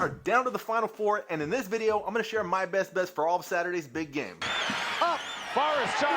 are down to the Final Four, and in this video, I'm going to share my best bets for all of Saturday's big games. Up, Forrest shot.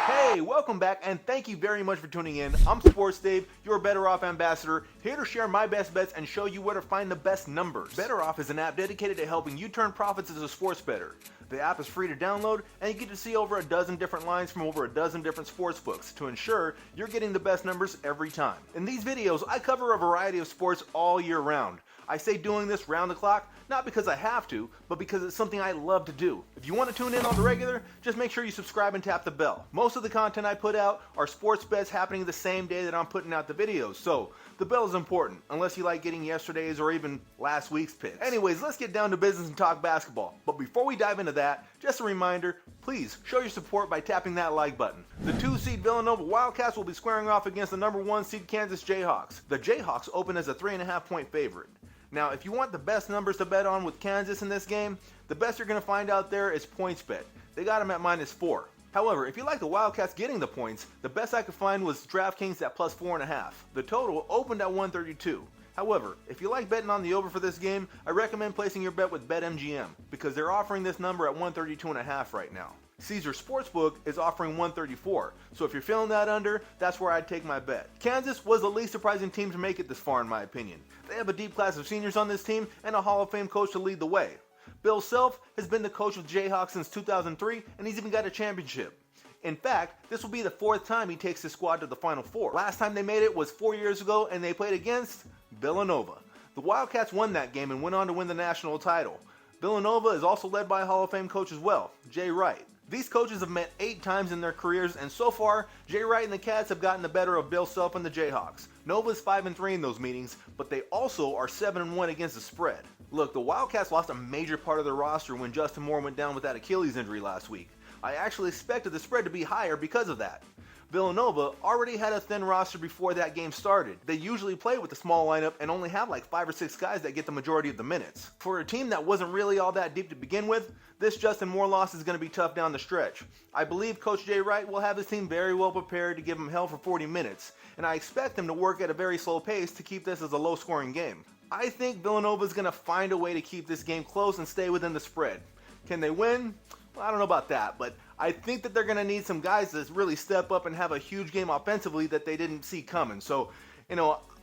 Hey, welcome back, and thank you very much for tuning in. I'm Sports Dave, your BettorOff ambassador, here to share my best bets and show you where to find the best numbers. BettorOff is an app dedicated to helping you turn profits as a sports bettor. The app is free to download, and you get to see over a dozen different lines from over a dozen different sports books to ensure you're getting the best numbers every time. In these videos, I cover a variety of sports all year round. I say doing this round the clock, not because I have to, but because it's something I love to do. If you want to tune in on the regular, just make sure you subscribe and tap the bell. Most of the content I put out are sports bets happening the same day that I'm putting out the videos, so the bell is important, unless you like getting yesterday's or even last week's picks. Anyways, let's get down to business and talk basketball. But before we dive into that, just a reminder, please show your support by tapping that like button. The 2-seed Villanova Wildcats will be squaring off against the number 1-seed Kansas Jayhawks. The Jayhawks open as a 3.5-point favorite. Now, if you want the best numbers to bet on with Kansas in this game, the best you're going to find out there is PointsBet. They got them at -4. However, if you like the Wildcats getting the points, the best I could find was DraftKings at +4.5. The total opened at 132. However, if you like betting on the over for this game, I recommend placing your bet with BetMGM because they're offering this number at 132.5 right now. Caesar Sportsbook is offering 134, so if you're feeling that under, that's where I'd take my bet. Kansas was the least surprising team to make it this far in my opinion. They have a deep class of seniors on this team and a Hall of Fame coach to lead the way. Bill Self has been the coach of Jayhawks since 2003, and he's even got a championship. In fact, this will be the 4th time he takes his squad to the Final Four. Last time they made it was 4 years ago, and they played against Villanova. The Wildcats won that game and went on to win the national title. Villanova is also led by a Hall of Fame coach as well, Jay Wright. These coaches have met 8 times in their careers, and so far, Jay Wright and the Cats have gotten the better of Bill Self and the Jayhawks. Nova's 5-3 in those meetings, but they also are 7-1 against the spread. Look, the Wildcats lost a major part of their roster when Justin Moore went down with that Achilles injury last week. I actually expected the spread to be higher because of that. Villanova already had a thin roster before that game started. They usually play with a small lineup and only have like 5 or 6 guys that get the majority of the minutes. For a team that wasn't really all that deep to begin with, this Justin Moore loss is going to be tough down the stretch. I believe Coach Jay Wright will have his team very well prepared to give him hell for 40 minutes, and I expect him to work at a very slow pace to keep this as a low-scoring game. I think Villanova is going to find a way to keep this game close and stay within the spread. Can they win? Well, I don't know about that, but I think that they're going to need some guys to really step up and have a huge game offensively that they didn't see coming. So,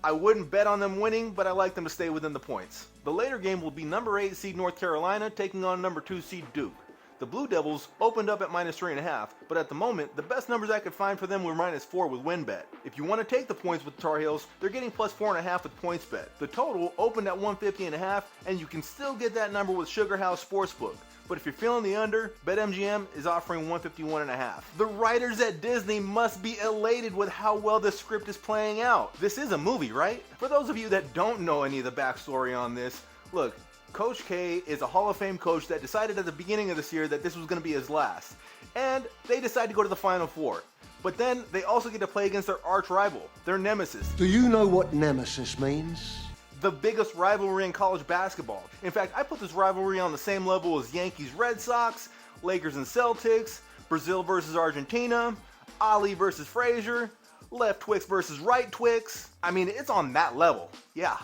I wouldn't bet on them winning, but I like them to stay within the points. The later game will be number 8 seed North Carolina taking on number 2 seed Duke. The Blue Devils opened up at -3.5, but at the moment, the best numbers I could find for them were -4 with WinBet. If you want to take the points with Tar Heels, they're getting +4.5 with PointsBet. The total opened at 150.5, and you can still get that number with Sugar House Sportsbook. But if you're feeling the under, BetMGM is offering 151.5. The writers at Disney must be elated with how well this script is playing out. This is a movie, right? For those of you that don't know any of the backstory on this, look, Coach K is a Hall of Fame coach that decided at the beginning of this year that this was going to be his last. And they decided to go to the Final Four. But then they also get to play against their arch rival, their nemesis. Do you know what nemesis means? The biggest rivalry in college basketball. In fact, I put this rivalry on the same level as Yankees-Red Sox, Lakers and Celtics, Brazil versus Argentina, Ali versus Frazier, left Twix versus right Twix. I mean, it's on that level, yeah.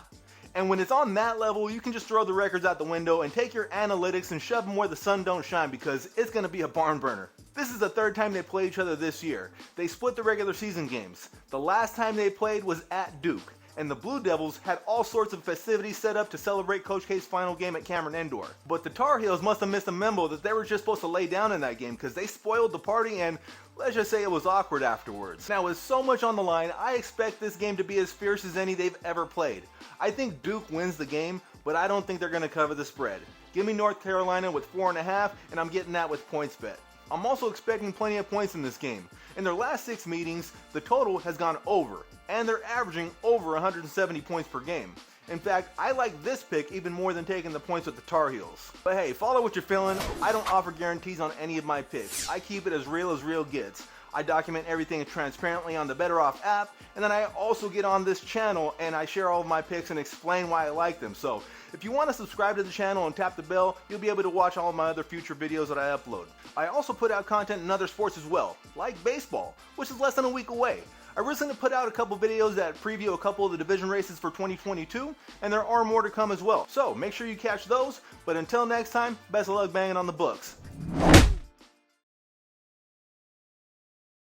And when it's on that level, you can just throw the records out the window and take your analytics and shove them where the sun don't shine because it's going to be a barn burner. This is the 3rd time they play each other this year. They split the regular season games. The last time they played was at Duke. And the Blue Devils had all sorts of festivities set up to celebrate Coach K's final game at Cameron Indoor. But the Tar Heels must have missed a memo that they were just supposed to lay down in that game because they spoiled the party and let's just say it was awkward afterwards. Now with so much on the line, I expect this game to be as fierce as any they've ever played. I think Duke wins the game, but I don't think they're going to cover the spread. Give me North Carolina with 4.5 and I'm getting that with PointsBet. I'm also expecting plenty of points in this game. In their last 6 meetings, the total has gone over, and they're averaging over 170 points per game. In fact, I like this pick even more than taking the points with the Tar Heels. But hey, follow what you're feeling. I don't offer guarantees on any of my picks. I keep it as real gets. I document everything transparently on the BettorOff app, and then I also get on this channel and I share all of my picks and explain why I like them. So if you want to subscribe to the channel and tap the bell, you'll be able to watch all of my other future videos that I upload. I also put out content in other sports as well, like baseball, which is less than a week away. I recently put out a couple videos that preview a couple of the division races for 2022, and there are more to come as well. So make sure you catch those, but until next time, best of luck banging on the books.